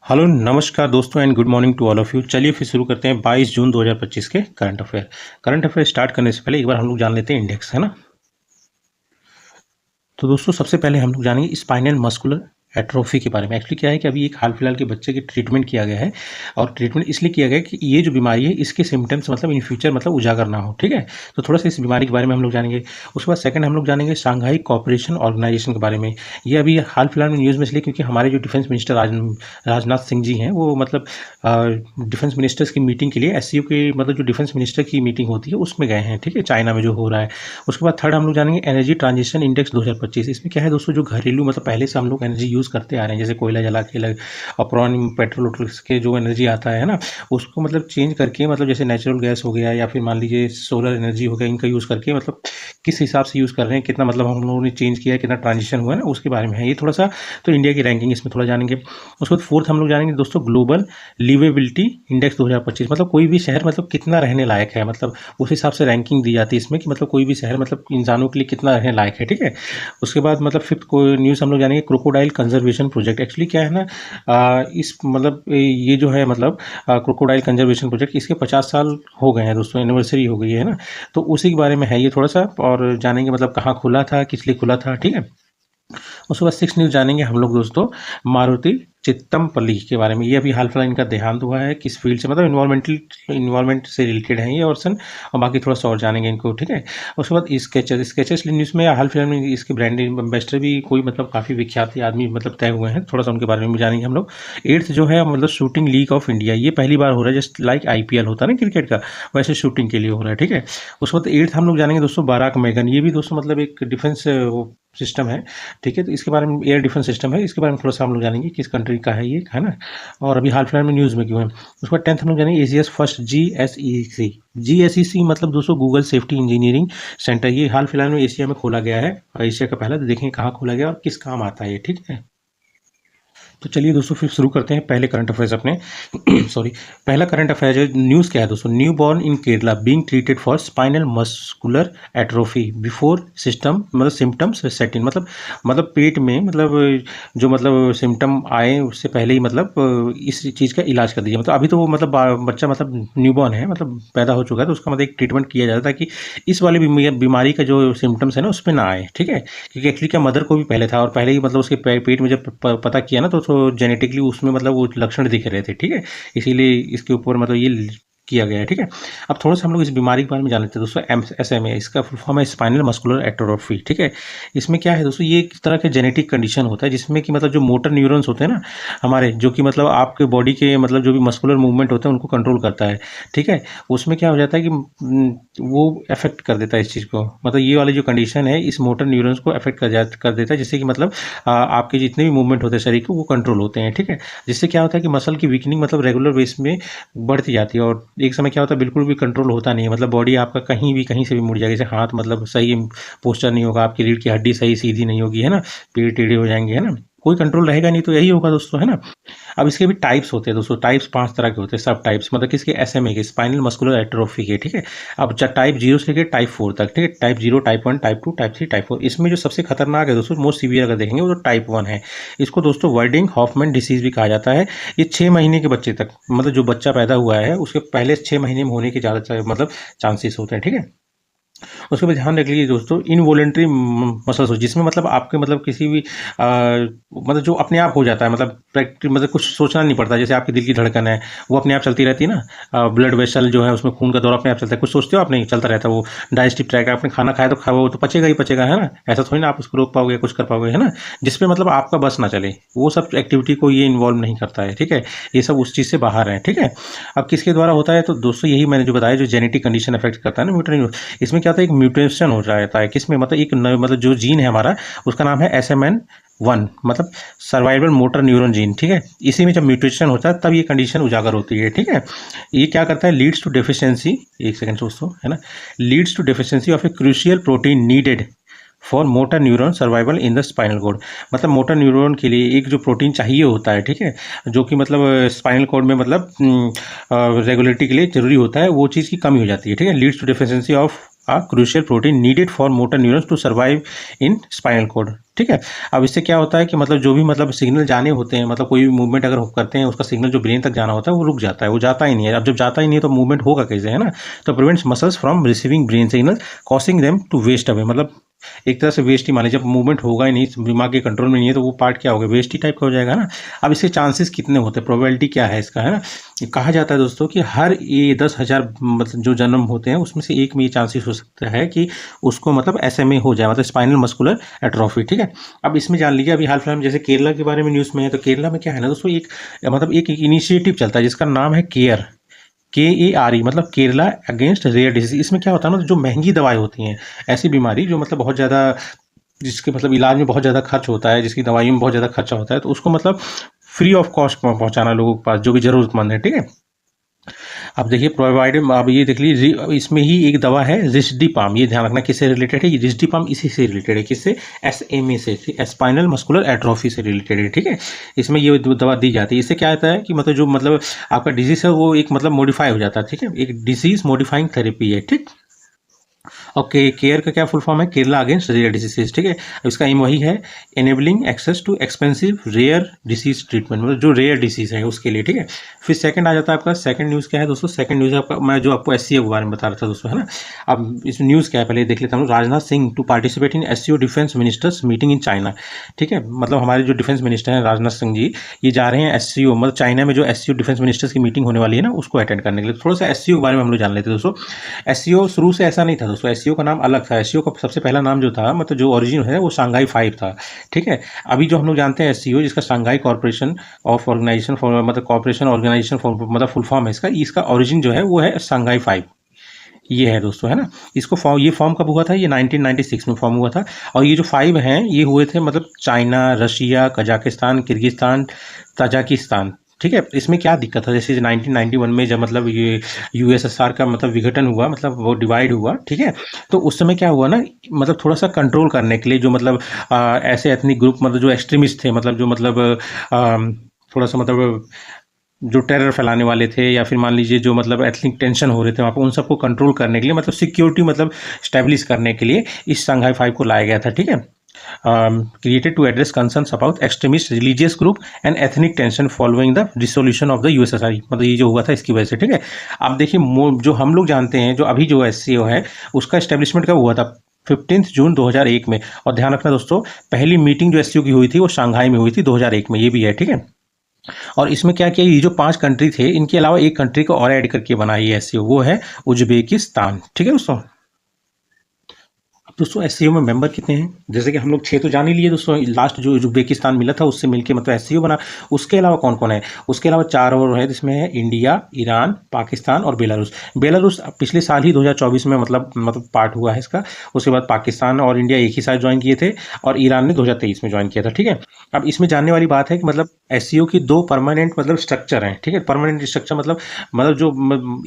Hello नमस्कार दोस्तों and good morning to all of you. चलिए फिर शुरू करते हैं 22 जून 2025 के करंट अफेयर स्टार्ट करने से पहले एक बार हम लोग जान लेते हैं इंडेक्स, है ना। तो दोस्तों सबसे पहले हम लोग जानेंगे स्पाइनल मस्कुलर एट्रोफी के बारे में। एक्चुअली क्या है कि अभी एक हाल फिलहाल के बच्चे की ट्रीटमेंट किया गया है और ट्रीटमेंट इसलिए किया गया है कि ये जो बीमारी है इसके सिम्टम्स मतलब इन फ्यूचर मतलब उजागर ना हो, ठीक है। तो थोड़ा सा इस बीमारी के बारे में हम लोग जानेंगे। उसके बाद सेकंड हम लोग जानेंगे शंघाई कोऑपरेशन ऑर्गेनाइजेशन के बारे में। ये अभी हाल फिलहाल में न्यूज़ में इसलिए क्योंकि हमारे जो डिफेंस मिनिस्टर राजनाथ सिंह जी हैं वो मतलब डिफेंस मिनिस्टर्स की मीटिंग के लिए एससीओ के मतलब जो डिफेंस मिनिस्टर की मीटिंग होती है उसमें गए हैं, ठीक है, चाइना में जो हो रहा है। उसके बाद थर्ड हम लोग जानेंगे एनर्जी ट्रांजिशन इंडेक्स 2025। इसमें क्या है दोस्तों, जो घरेलू मतलब पहले से हम लोग एनर्जी यूज़ करते आ रहे हैं, जैसे कोयला जला के लग और पेट्रोल के जो एनर्जी आता है ना, उसको मतलब चेंज करके मतलब जैसे नेचुरल गैस हो गया या फिर मान लीजिए सोलर एनर्जी हो गया, इनका यूज़ करके मतलब किस हिसाब से यूज़ कर रहे हैं, कितना मतलब हम लोगों ने चेंज किया है, कितना ट्रांजिशन हुआ है ना, उसके बारे में है ये थोड़ा सा। तो इंडिया की रैंकिंग इसमें थोड़ा जानेंगे। उसके बाद फोर्थ हम लोग जानेंगे दोस्तों ग्लोबल लिवेबिलिटी इंडेक्स 2025। मतलब कोई भी शहर मतलब कितना रहने लायक है, मतलब उस हिसाब से रैंकिंग दी जाती है इसमें कि मतलब कोई भी शहर मतलब इंसानों के लिए कितना रहने लायक है, ठीक है। उसके बाद मतलब फिफ्थ को न्यूज़ हम लोग जानेंगे क्रोकोडाइल कंजर्वेशन प्रोजेक्ट। एक्चुअली क्या है ना, इस मतलब ये जो है मतलब क्रोकोडाइल कंजर्वेशन प्रोजेक्ट इसके 50 साल हो गए हैं दोस्तों, एनिवर्सरी हो गई है ना। तो उसी के बारे में है ये थोड़ा सा, और जानेंगे मतलब कहाँ खुला था, किस लिए खुला था, ठीक है। उसके बाद सिक्स न्यूज़ जानेंगे हम लोग दोस्तों मारुति चित्तमपल्ली के बारे में। ये अभी हाल फिलहाल इनका देहांत हुआ है, किस फील्ड से मतलब इन्वायरमेंट से रिलेटेड है ये ऑर्सन, और बाकी थोड़ा सा और जानेंगे इनको, ठीक है। उसके बाद स्केचेस न्यूज़ में हाल फिलहाल में इसके ब्रांड एम्बेसडर भी कोई मतलब काफ़ी विख्यात आदमी मतलब तय हुए हैं, थोड़ा सा उनके बारे में भी जानेंगे हम लोग। एट्थ जो है मतलब शूटिंग लीग ऑफ इंडिया, ये पहली बार हो रहा है, जस्ट लाइक IPL होता है ना क्रिकेट का, वैसे शूटिंग के लिए हो रहा है, ठीक है। उसके बाद एट्थ हम लोग जानेंगे दोस्तों बाराक मैगन। ये भी दोस्तों मतलब एक डिफेंस सिस्टम है, ठीक है। तो इसके बारे में एयर डिफेंस सिस्टम है, इसके बारे में थोड़ा सा हम लोग जानेंगे किस कंट्री का है ये, है ना, और अभी हाल फिलहाल में न्यूज़ में क्यों है। उसके बाद टेंथ हम लोग जानेंगे एशियाज फर्स्ट GSEC मतलब दोस्तों गूगल सेफ्टी इंजीनियरिंग सेंटर। ये हाल फिलहाल में एशिया में खोला गया है, एशिया का पहला। तो देखेंगे कहाँ खोला गया और किस काम आता है ये, ठीक है। तो चलिए दोस्तों फिर शुरू करते हैं पहले करंट अफेयर्स अपने सॉरी। पहला करंट अफेयर जो न्यूज़ क्या है दोस्तों, new born in Kerala being treated for spinal muscular atrophy before system मतलब सिम्टम्स सेट इन। मतलब पेट में मतलब जो मतलब सिम्टम आए उससे पहले ही मतलब इस चीज़ का इलाज कर दीजिए। मतलब अभी तो वो मतलब बच्चा मतलब न्यूबॉर्न है, मतलब पैदा हो चुका है, तो उसका मतलब एक ट्रीटमेंट किया जाता है ताकि इस वाली बीमारी का जो सिम्टम्स है ना उस पर ना आए, ठीक है। क्योंकि एक्चुअली क्या मदर को भी पहले था और पहले ही मतलब उसके पेट में जब पता किया ना तो जेनेटिकली उसमें मतलब वो लक्षण दिख रहे थे, ठीक है। इसीलिए इसके ऊपर मतलब ये किया गया है, ठीक है। अब थोड़ा सा हम लोग इस बीमारी के बारे में जान लेते हैं दोस्तों। SMA इसका फुल फॉर्म है स्पाइनल मस्कुलर एट्रोफी, ठीक है। इसमें क्या है दोस्तों, ये एक तरह का जेनेटिक कंडीशन होता है जिसमें कि मतलब जो मोटर न्यूरॉन्स होते हैं ना हमारे, जो कि मतलब आपके बॉडी के मतलब जो भी मस्कुलर मूवमेंट होते हैं उनको कंट्रोल करता है, ठीक है। उसमें क्या हो जाता है कि वो अफेक्ट कर देता है इस चीज़ को। मतलब ये वाली जो कंडीशन है इस मोटर न्यूरॉन्स को अफेक्ट कर देता है, जिससे कि मतलब आपके जितने भी मूवमेंट होते हैं शरीर के वो कंट्रोल होते हैं, ठीक है। जिससे क्या होता है कि मसल की वीकनिंग मतलब रेगुलर बेस में बढ़ती जाती है, और एक समय क्या होता है बिल्कुल भी कंट्रोल होता नहीं है। मतलब बॉडी आपका कहीं से भी मुड़ जाएगी, जैसे हाथ मतलब सही पोस्चर नहीं होगा, आपकी रीढ़ की हड्डी सही सीधी नहीं होगी, है ना, पेड़ टेढ़े हो जाएंगे, है ना, कोई कंट्रोल रहेगा नहीं। तो यही होगा दोस्तों, है ना। अब इसके भी टाइप्स होते हैं दोस्तों, टाइप्स 5 तरह के होते हैं, सब टाइप्स मतलब किसके, SMA के, स्पाइनल मस्कुलर एट्रोफी के, ठीक है। अब टाइप 0 से लेकर टाइप 4 तक, ठीक है। Type 0, type 1, type 2, type 3, type 4। इसमें जो सबसे खतरनाक है दोस्तों, मोस्ट सीवियर अगर देखेंगे वो तो टाइप 1 है। इसको दोस्तों वर्डिंग हॉफमैन डिसीज भी कहा जाता है। ये 6 महीने के बच्चे तक मतलब जो बच्चा पैदा हुआ है उसके पहले 6 महीने में होने के ज़्यादा मतलब चांसेस होते हैं, ठीक है। उसके बाद ध्यान रख लीजिए दोस्तों इनवॉलेंट्री मसल्स, जिसमें मतलब आपके मतलब किसी भी मतलब जो अपने आप हो जाता है, मतलब मतलब कुछ सोचना नहीं पड़ता। जैसे आपकी दिल की धड़कन है वो अपने आप चलती रहती है ना, ब्लड वेसल जो है उसमें खून का दौरा अपने आप चलता है, कुछ सोचते हो आप नहीं, चलता रहता है वो। डाइजेस्टिव ट्रैक, आपने खाना खाया तो वो तो पचेगा ही पचेगा, है ना, ऐसा थोड़ी ना आप उसको रोक पाओगे, कुछ कर पाओगे, है ना। जिसपे मतलब आपका बस ना चले, वो सब एक्टिविटी को ये इन्वॉल्व नहीं करता है, ठीक है। ये सब उस चीज़ से बाहर है, ठीक है। अब किसके द्वारा होता है तो दोस्तों यही मैंने जो बताया, जो जेनेटिक कंडीशन अफेक्ट करता है ना म्यूटेशन। इसमें क्या होता है, एक म्यूटेशन हो जाता है किसमें, मतलब एक मतलब जो जीन है हमारा उसका नाम है SMN1 मतलब सर्वाइवल मोटर न्यूरॉन जीन, ठीक है। इसी में जब म्यूटेशन होता है तब ये कंडीशन उजागर होती है, ठीक है। ये क्या करता है, लीड्स टू डेफिशिएंसी, एक सेकंड दोस्तों, है ना, leads to deficiency of a crucial protein needed for motor neuron survival in the spinal cord. मतलब मोटर न्यूरॉन के लिए एक जो प्रोटीन चाहिए होता है, ठीक है, जो कि मतलब स्पाइनल कॉर्ड में मतलब रेगुलेटरी के लिए जरूरी होता है, वो चीज़ की कमी हो जाती है, ठीक है। Leads to deficiency of crucial protein needed for motor neurons to survive in spinal cord. ठीक है, अब इससे क्या होता है कि मतलब जो भी मतलब सिग्नल जाने होते हैं, मतलब कोई भी मूवमेंट अगर करते हैं, उसका सिग्नल जो ब्रेन तक जाना होता है वो रुक जाता है, वो जाता ही नहीं है। अब जब जाता ही नहीं है तो मूवमेंट होगा कैसे, है ना। तो prevents muscles from receiving brain signal causing them to waste away, मतलब एक तरह से वेस्ट ही मान लीजिए, जब मूवमेंट होगा ही नहीं, दिमाग के कंट्रोल में नहीं है, तो वो पार्ट क्या होगा, वेस्ट ही टाइप का हो जाएगा ना। अब इसके चांसेस कितने होते हैं, प्रोबेबिलिटी क्या है इसका, है ना। कहा जाता है दोस्तों कि हर ये 10,000 मतलब जो जन्म होते हैं उसमें से एक में ये चांसेस हो सकता है कि उसको मतलब SMA हो जाए, मतलब स्पाइनल मस्कुलर एट्रोफी। ठीक है, अब इसमें जान लीजिए अभी हाल फिलहाल में जैसे केरला के बारे में न्यूज़ में है, तो केरला में क्या है ना दोस्तों, एक मतलब एक इनिशिएटिव चलता है जिसका नाम है केयर, KARE, मतलब केरला अगेंस्ट रेयर डिजीज। इसमें क्या होता है ना, जो महंगी दवाई होती हैं, ऐसी बीमारी जो मतलब बहुत ज़्यादा, जिसके मतलब इलाज में बहुत ज़्यादा खर्च होता है, जिसकी दवाइयों में बहुत ज़्यादा खर्चा होता है, तो उसको मतलब फ्री ऑफ कॉस्ट पहुंचाना लोगों के पास जो भी ज़रूरतमंद है। ठीक है, अब देखिए प्रोवाइडेड, अब ये देख लीजिए इसमें ही एक दवा है रिस्डीपाम, ये ध्यान रखना किससे रिलेटेड है, ये रिस्डीपाम इसी से रिलेटेड है, किससे, SMA से, स्पाइनल मस्कुलर एट्रोफी से रिलेटेड है। ठीक है, इसमें ये दवा दी जाती है। इससे क्या होता है कि मतलब जो मतलब आपका डिजीज है वो एक मतलब मॉडिफाई हो जाता है। ठीक है, एक डिजीज मॉडिफाइंग थेरेपी है। ठीक, ओके, केयर का क्या फुल फॉर्म है, केरला अगेंस्ट रेयर डिसीज। ठीक है, इसका एम वही है, enabling access to expensive rare disease treatment, मतलब जो रेयर डिसीज है उसके लिए। ठीक है, फिर सेकंड आ जाता है आपका, सेकंड न्यूज़ क्या है दोस्तों, सेकंड न्यूज़ आपका मैं जो आपको SCO के बारे में बता रहा था दोस्तों, है ना। अब इस न्यूज़ क्या है पहले देख लेता हूँ। Rajnath Singh to participate in SCO defence ministers meeting in China. ठीक है, मतलब हमारे जो डिफेंस मिनिस्टर हैं राजनाथ सिंह जी, ये जा रहे हैं SCO, मतलब चाइना में जो SCO डिफेंस मिनिस्टर्स की मीटिंग होने वाली है ना, उसको अटेंड करने के लिए। थोड़ा सा SCO के बारे में हम लोग जान लेते हैं दोस्तों। SCO शुरू से ऐसा नहीं था दोस्तों, SCO का नाम अलग था। SCO का सबसे पहला नाम जो था, मतलब जो ओरिजिन है वो शंघाई 5 था। ठीक है, अभी जो हम लोग जानते हैं SCO, जिसका Shanghai corporation of organisation for, मतलब कॉर्पोरेशन ऑर्गेनाइजेशन फॉर, मतलब फुल फॉर्म है इसका ओरिजिन जो है वो है शंघाई 5, ये है दोस्तों, है ना। इसको ये फॉर्म कब हुआ था, ये 1996 में फॉर्म हुआ था। और ये जो 5 हैं ये हुए थे मतलब China, Russia, Kazakhstan, Kyrgyzstan, Tajikistan. ठीक है, इसमें क्या दिक्कत है, जैसे 1991 में जब मतलब ये USSR का मतलब विघटन हुआ, मतलब वो डिवाइड हुआ। ठीक है, तो उस समय क्या हुआ ना, मतलब थोड़ा सा कंट्रोल करने के लिए जो मतलब ऐसे एथनिक ग्रुप, मतलब जो एक्सट्रीमिस्ट थे, मतलब जो मतलब थोड़ा सा मतलब जो टेरर फैलाने वाले थे, या फिर मान लीजिए जो मतलब एथनिक टेंशन हो रहे थे वहाँ पर, उन सबको कंट्रोल करने के लिए, मतलब सिक्योरिटी मतलब स्टैब्लिश करने के लिए इस शंघाई 5 को लाया गया था। ठीक है, created to address concerns about extremist religious group and ethnic tension following the dissolution of the USSR, मतलब ये जो हुआ था इसकी वजह से। ठीक है, अब देखिए जो हम लोग जानते हैं, जो अभी जो SCO है उसका इस्टेब्लिशमेंट कब हुआ था, 15 जून 2001 में। और ध्यान रखना दोस्तों, पहली मीटिंग जो SCO की हुई थी वो शंघाई में हुई थी 2001 में, ये भी है। ठीक है, और इसमें क्या किया, ये जो 5 कंट्री थे इनके अलावा एक कंट्री को और ऐड करके बनाई है SCO, वो है उज्बेकिस्तान। ठीक है दोस्तों, दोस्तों SCO में मेंबर कितने हैं, जैसे कि हम लोग 6 तो जान ही लिए दोस्तों, लास्ट जो उज्बेकिस्तान मिला था उससे मिलके मतलब SCO बना। उसके अलावा कौन कौन है, उसके अलावा 4 और है, जिसमें है इंडिया, ईरान, पाकिस्तान और बेलारूस। बेलारूस पिछले साल ही 2024 में मतलब पार्ट हुआ है इसका। उसके बाद पाकिस्तान और इंडिया एक ही साथ ज्वाइन किए थे, और ईरान ने 2023 में ज्वाइन किया था। ठीक है, अब इसमें जानने वाली बात है कि मतलब SCO की 2 परमानेंट मतलब स्ट्रक्चर हैं। ठीक है, परमानेंट स्ट्रक्चर मतलब जो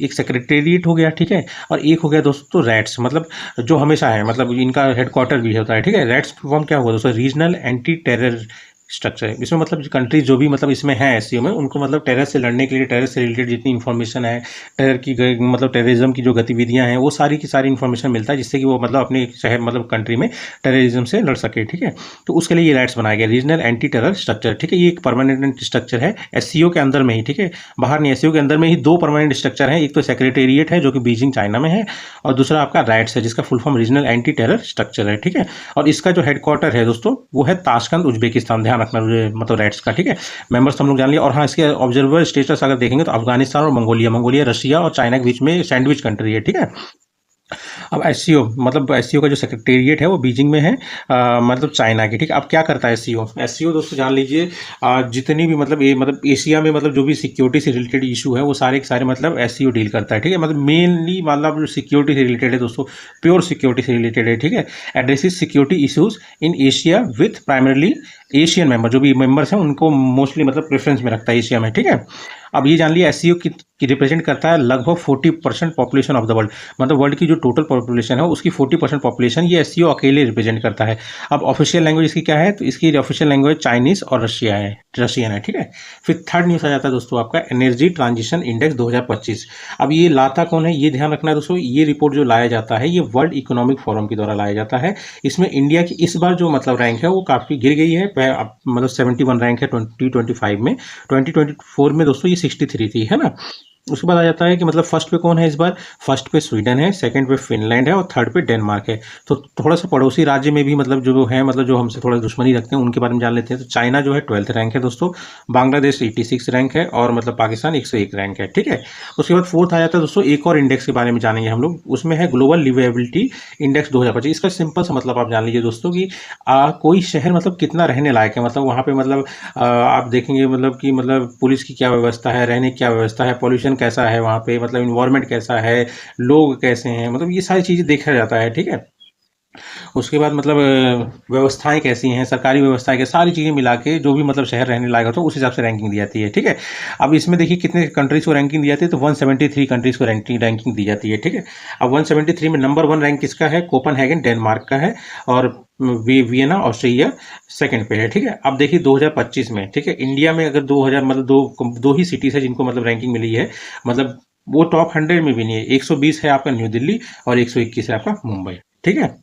एक सेक्रेटेरिएट हो गया, ठीक है, और एक हो गया दोस्तों रैट्स, मतलब जो हमेशा है, मतलब इनका हेडक्वार्टर भी होता है। ठीक है, रैट्स फॉर्म क्या हुआ दोस्तों, रीजनल एंटी टेरर स्ट्रक्चर है। इसमें मतलब कंट्रीज जो भी मतलब इसमें है SCO में, उनको मतलब टेरर से लड़ने के लिए, टेरर से रिलेटेड जितनी इन्फॉर्मेशन है, टेरर की मतलब टेररिज्म की जो गतिविधियां हैं, वो सारी की सारी इन्फॉर्मेशन मिलता है, जिससे कि वो मतलब अपने शहर मतलब कंट्री में टेररिज्म से लड़ सके। ठीक है, तो उसके लिए ये रैट्स बनाया गया, रीजनल एंटी टेरर स्ट्रक्चर। ठीक है, ये एक परमानेंट स्ट्रक्चर है SCO के अंदर में ही। ठीक है, बाहर नहीं, SCO के अंदर में ही 2 परमानेंट स्ट्रक्चर है, एक तो सेक्रेटेरिएट है जो कि बीजिंग चाइना में है, और दूसरा आपका रैट्स है जिसका full form regional anti terror structure है। ठीक है, और इसका जो हेडक्वार्टर है दोस्तों वो है ताशकंद, उज्बेकिस्तान, ध्यान रखना मतलब रैट्स का। ठीक है, मेंबर्स हम लोग जान लिया। और हाँ, इसके ऑब्जर्वर स्टेटस अगर देखेंगे तो अफगानिस्तान और मंगोलिया, रशिया और चाइना के बीच में सैंडविच कंट्री है। ठीक है, अब SCO मतलब SCO का जो सेक्रेटेरिएट है वो बीजिंग में है, मतलब चाइना की। ठीक है, अब क्या करता है SCO दोस्तों जान लीजिए, जितनी भी मतलब एशिया में मतलब जो भी सिक्योरिटी से रिलेटेड इशू है वो सारे के सारे मतलब SCO डील करता है। ठीक है, मतलब मेनली मतलब जो सिक्योरिटी से रिलेटेड है दोस्तों, प्योर सिक्योरिटी से रिलेटेड है। ठीक है, addresses security issues in Asia with primarily Asian member, जो भी मेंबर्स हैं उनको मोस्टली मतलब प्रेफरेंस में रखता है एशिया में। ठीक है, अब ये जान लिया एससीओ की रिप्रेजेंट करता है लगभग 40% पॉपुलेशन ऑफ द वर्ल्ड, मतलब वर्ल्ड की जो टोटल पॉपुलेशन है उसकी 40% पॉपुलेशन ये एससीओ अकेले रिप्रेजेंट करता है। अब ऑफिशियल लैंग्वेज इसकी क्या है, तो इसकी ऑफिशियल लैंग्वेज चाइनीज और रशियन है, ठीक है। फिर थर्ड न्यूज़ आ जाता है दोस्तों आपका एनर्जी ट्रांजिशन इंडेक्स 2025। अब ये लाता कौन है, ये ध्यान रखना है दोस्तों, ये रिपोर्ट जो लाया जाता है ये वर्ल्ड इकोनॉमिक फोरम के द्वारा लाया जाता है। इसमें इंडिया की इस बार जो मतलब रैंक है वो काफ़ी गिर गई है, मतलब 71 रैंक है 2025 में। 2024 में दोस्तों ये 63 थी, है ना। उसके बाद आ जाता है कि मतलब फर्स्ट पे कौन है इस बार, फर्स्ट पे स्वीडन है, सेकंड पे फिनलैंड है और थर्ड पे डेनमार्क है। तो थोड़ा सा पड़ोसी राज्य में भी मतलब जो है, मतलब जो हमसे थोड़ा दुश्मनी रखते हैं उनके बारे में जान लेते हैं। तो चाइना जो है 12th रैंक है दोस्तों, बांग्लादेश 86 रैंक है और मतलब पाकिस्तान 101 रैंक है, ठीक है। उसके बाद फोर्थ आ जाता है दोस्तों एक और इंडेक्स के बारे में जानेंगे हम लोग, उसमें है ग्लोबल लिवेबिलिटी इंडेक्स 2025। इसका सिंपल सा मतलब आप जान लीजिए दोस्तों कि कोई शहर मतलब कितना रहने लायक है, मतलब वहाँ पे मतलब आप देखेंगे मतलब कि मतलब पुलिस की क्या व्यवस्था है, रहने की क्या व्यवस्था है, पॉल्यूशन कैसा है वहाँ पे, मतलब इन्वायरमेंट कैसा है, लोग कैसे हैं, मतलब ये सारी चीज़ें देखा जाता है, ठीक है। उसके बाद मतलब व्यवस्थाएं कैसी हैं, सरकारी व्यवस्थाएं क्या, सारी चीज़ें मिला के जो भी मतलब शहर रहने लायक हो तो उस हिसाब से रैंकिंग दी जाती है, ठीक है। अब इसमें देखिए कितने कंट्रीज को रैंकिंग दी जाती है, तो 173 कंट्रीज को रैंकिंग दी जाती है, ठीक है। अब 173 में नंबर 1 रैंक किसका है, कोपनहेगन डेनमार्क का है और वियना ऑस्ट्रिया सेकंड पे है, ठीक है। अब देखिए 2025 में, ठीक है, इंडिया में अगर 2000 मतलब दो ही सिटीज है जिनको मतलब रैंकिंग मिली है, मतलब वो टॉप 100 में भी नहीं है। 120 है आपका न्यू दिल्ली और 121 है आपका मुंबई, ठीक है।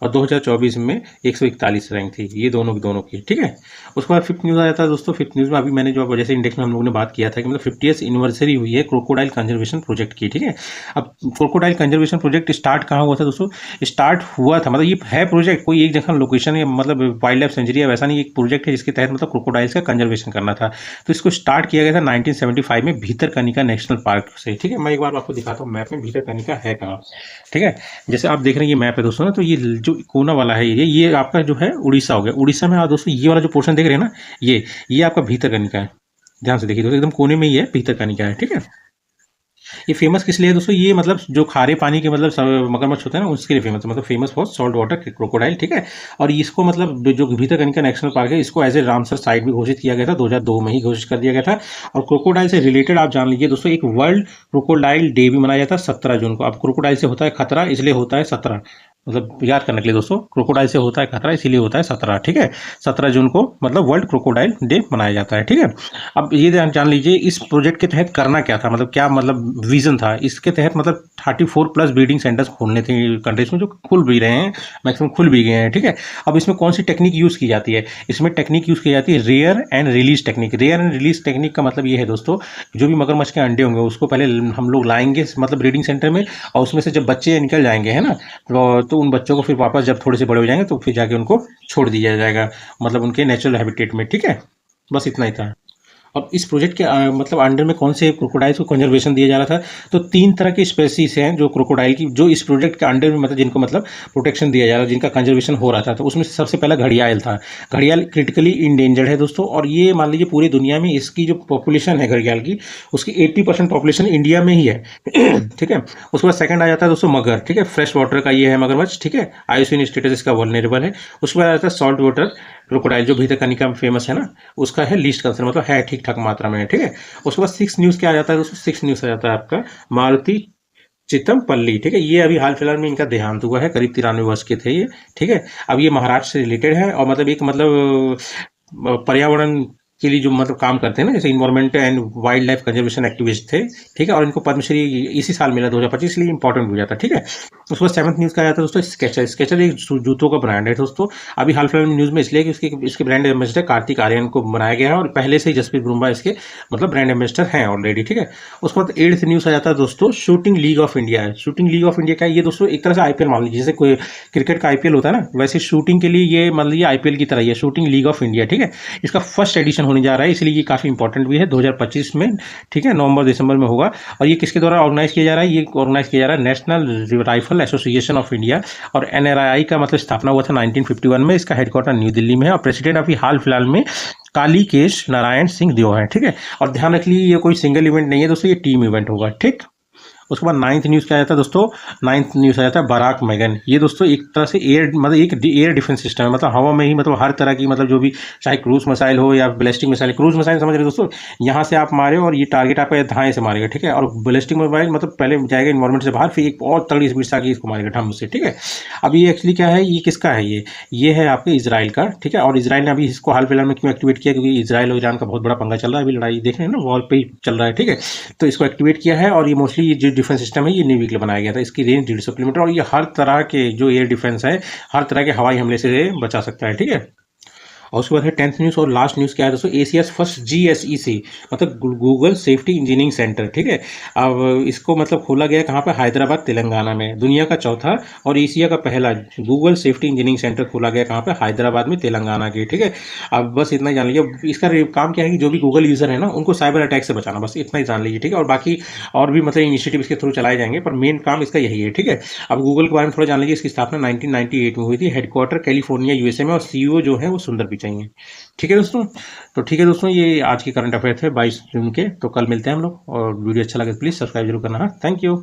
और 2024 में 141 रैंक थी, ये दोनों की, ठीक है। उसके बाद फिफ्थ न्यूज़ आ जाता है दोस्तों। फिफ्थ न्यूज़ में अभी मैंने जो जैसे इंडेक्स में हम लोगों ने बात किया था कि मतलब 50th एनिवर्सरी हुई है क्रोकोडाइल कंजर्वेशन प्रोजेक्ट की, ठीक है। अब क्रोकोडाइल कंजर्वेशन प्रोजेक्ट स्टार्ट कहाँ हुआ था दोस्तों, स्टार्ट हुआ था, मतलब ये है प्रोजेक्ट कोई एक जगह लोकेशन है, मतलब वाइल्ड लाइफ सेंचुरी है वैसा नहीं, एक प्रोजेक्ट है जिसके तहत मतलब क्रोकोडाइल्स का कंजर्वेशन करना था। तो इसको स्टार्ट किया गया था 1975 में भीतरकनिका नेशनल पार्क से, ठीक है। मैं एक बार आपको दिखाता हूँ मैप में भीतरकनिका है कहाँ, ठीक है। जैसे आप देख रहे हैं ये मैप है दोस्तों ना, तो ये जो कोना वाला है ये आपका जो है उड़ीसा हो गया। उड़ीसा में दोस्तों ये वाला जो पोर्शन देख रहे हैं ना, ये आपका भीतरकनिका है। ध्यान से देखिए दोस्तों, एकदम कोने में ही है, भीतरकनिका है, ठीक है। ये फेमस किस लिए है दोस्तों, ये मतलब जो खारे पानी के मतलब मगरमच्छ होते हैं ना उसके लिए फेमस है, मतलब famous for salt water crocodile, ठीक है। और इसको मतलब जो भीतरकनिका नेशनल पार्क है इसको एज ए रामसर साइट भी घोषित किया गया था, 2002 में ही घोषित कर दिया गया था। और क्रोकोडाइल से रिलेटेड आप जान लीजिए दोस्तों, एक वर्ल्ड क्रोकोडाइल डे भी मनाया जाता है 17 जून को। अब क्रोकोडाइल से होता है खतरा, इसलिए होता है 17, मतलब याद करने के लिए दोस्तों, क्रोकोडाइल से होता है खतरा इसीलिए होता है 17, ठीक है। 17 जून को मतलब वर्ल्ड क्रोकोडाइल डे मनाया जाता है, ठीक है। अब ये जान लीजिए इस प्रोजेक्ट के तहत करना क्या था, मतलब क्या मतलब विजन था इसके तहत, मतलब 34 प्लस ब्रीडिंग सेंटर्स खोलने थे कंट्रीज में, जो खुल भी रहे हैं, मैक्सिमम खुल भी गए हैं, ठीक है। अब इसमें कौन सी टेक्निक यूज़ की जाती है, इसमें टेक्निक यूज़ की जाती है rare and release technique. Rare and release technique का मतलब ये है दोस्तों, जो भी मगरमच्छ के अंडे होंगे उसको पहले हम लोग लाएंगे मतलब ब्रीडिंग सेंटर में, और उसमें से जब बच्चे निकल जाएंगे, है ना, तो उन बच्चों को फिर वापस जब थोड़े से बड़े हो जाएंगे तो फिर जाके उनको छोड़ दिया जाएगा, मतलब उनके नेचुरल हैबिटेट में, ठीक है। बस इतना ही था। अब इस प्रोजेक्ट के मतलब अंडर में कौन से क्रोकोडाइल्स को कंजर्वेशन दिया जा रहा था, तो 3 तरह की स्पेसीज हैं जो क्रोकोडाइल की, जो इस प्रोजेक्ट के अंडर में मतलब जिनको मतलब प्रोटेक्शन दिया जा रहा है, जिनका कंजर्वेशन हो रहा था। तो उसमें से सबसे पहला घड़ियाल था। घड़ियाल क्रिटिकली इंडेंजर्ड है दोस्तों, और ये मान लीजिए पूरी दुनिया में इसकी जो पॉपुलेशन है घड़ियाल की, उसकी 80% पॉपुलेशन इंडिया में ही है ठीक है। उसके बाद सेकंड आ जाता है दोस्तों मगर, ठीक है, फ्रेश वाटर का ये है मगरमच्छ, ठीक है, आईयूसीएन स्टेटस इसका वल्नरेबल है। उसके बाद आ जाता है सॉल्ट वाटर क्रोकोडाइल जो भीतरकनिका में फेमस है ना, उसका है लीस्ट कंसर्न, मतलब है ठीक ठाक मात्रा में, ठीक है। उसके बाद 6 न्यूज़ क्या आ जाता है दोस्तों, 6 न्यूज़ आ जाता है आपका मारुति चितमपल्ली, ठीक है। ये अभी हाल फिलहाल में इनका देहांत हुआ है, करीब 93 वर्ष के थे ये, ठीक है। अब ये महाराष्ट्र से रिलेटेड है और मतलब एक मतलब पर्यावरण के लिए जो मतलब काम करते हैं ना, जैसे environment and wild life conservation activist थे, ठीक है। और इनको पद्मश्री इसी साल मिला 2025, इसलिए इंपॉर्टेंट हो जाता है, ठीक है। उसके बाद 7th न्यूज़ का आता है दोस्तों स्केचर। स्केचर एक जूतों का ब्रांड है दोस्तों, अभी हाल फिलहाल में न्यूज़ में इसलिए कि इसके ब्रांड एम्बेसडर कार्तिक आर्यन को बनाया गया है, और पहले से ही जसप्रीत बुमराह इसके मतलब ब्रांड एम्बेसडर हैं ऑलरेडी, ठीक है। उसके बाद 8th न्यूज़ आ जाता है दोस्तों शूटिंग लीग ऑफ इंडिया है। शूटिंग लीग ऑफ इंडिया का ये दोस्तों एक तरह से आईपीएल मान लीजिए, जैसे कोई क्रिकेट का आईपीएल होता है ना, वैसे शूटिंग के लिए ये मान लीजिए आईपीएल की तरह ही है, शूटिंग लीग ऑफ इंडिया, ठीक है। इसका फर्स्ट एडिशन होने जा रहा है, इसलिए काफ़ी इंपॉर्टेंट भी है, 2025 में, ठीक है, नवंबर दिसंबर में होगा। और ये किसके द्वारा ऑर्गेनाइज किया जा रहा है, ये ऑर्गेनाइज किया जा रहा है national rifle association of India, और एनआरआई का मतलब स्थापना हुआ था 1951 में। इसका हेडक्वार्टर न्यू दिल्ली में है, और प्रेसिडेंट अभी हाल फिलहाल में कालीकेश नारायण सिंह देव है, ठीक है। और ध्यान रख लीजिए ये कोई सिंगल इवेंट नहीं है दोस्तों, ये टीम इवेंट होगा, ठीक। उसके बाद 9th न्यूज़ क्या आ जाता है दोस्तों, 9th न्यूज़ आ जाता है बराक मैगन। ये दोस्तों एक तरह से एयर मतलब एक एयर डिफेंस सिस्टम है, मतलब हवा में ही मतलब हर तरह की मतलब जो भी चाहे क्रूज मिसाइल हो या बैलिस्टिक मिसाइल, क्रूज मिसाइल समझ रहे हो दोस्तों, यहाँ से आप मारे और ये टारगेट आपका धाए से मारेगा, ठीक है। और बैलिस्टिक मिसाइल मतलब पहले जाएगा इन्वायरमेंट से बाहर, फिर एक और तगड़ी स्पीड से आके इसको मारेगा ढम से, ठीक है। अब ये एक्चुअली क्या है, ये किसका है, ये है आपके इजराइल का, ठीक है। और इजराइल ने अभी इसको हाल फिलहाल में क्यों एक्टिवेट किया, क्योंकि इजराइल और ईरान का बहुत बड़ा पंगा चल रहा है, अभी लड़ाई देख रहे हैं ना, वॉल पे ही चल रहा है, ठीक है। तो इसको एक्टिवेट किया है और ये मोस्टली ये जो डिफेंस सिस्टम है ये नेवी के लिए बनाया गया था। इसकी रेंज 150 किलोमीटर और ये हर तरह के जो एयर डिफेंस है, हर तरह के हवाई हमले से बचा सकता है, ठीक है। और उसके बाद है 10th न्यूज़ और लास्ट न्यूज़ क्या है दोस्तों, एशियाज फर्स्ट GSEC मतलब गूगल सेफ्टी इंजीनियरिंग सेंटर, ठीक है। अब इसको मतलब खोला गया कहाँ पे, हैदराबाद तेलंगाना में। दुनिया का चौथा और एशिया का पहला गूगल सेफ्टी इंजीनियरिंग सेंटर खोला गया कहाँ पे, हैदराबाद में, तेलंगाना के, ठीक है। अब बस इतना ही जान लीजिए, इसका काम क्या है कि जो भी गूगल यूज़र है ना उनको साइबर अटैक से बचाना, बस इतना ही जान लीजिए, ठीक है। और बाकी और भी मतलब इनिशिएटिव इसके थ्रू चलाए जाएंगे, पर मेन काम इसका यही है, ठीक है। अब गूगल के बारे में थोड़ा जान लीजिए, इसकी स्थापना 1998 में हुई थी, हेडक्वार्टर कैलिफोर्निया USA में, और CEO जो है वो सुंदर पिचाई हैं, ठीक है दोस्तों। तो ठीक है दोस्तों, ये आज के करंट अफेयर थे 22 जून के। तो कल मिलते हैं हम लोग, और वीडियो अच्छा लगे तो प्लीज़ सब्सक्राइब जरूर करना। हाँ, थैंक यू।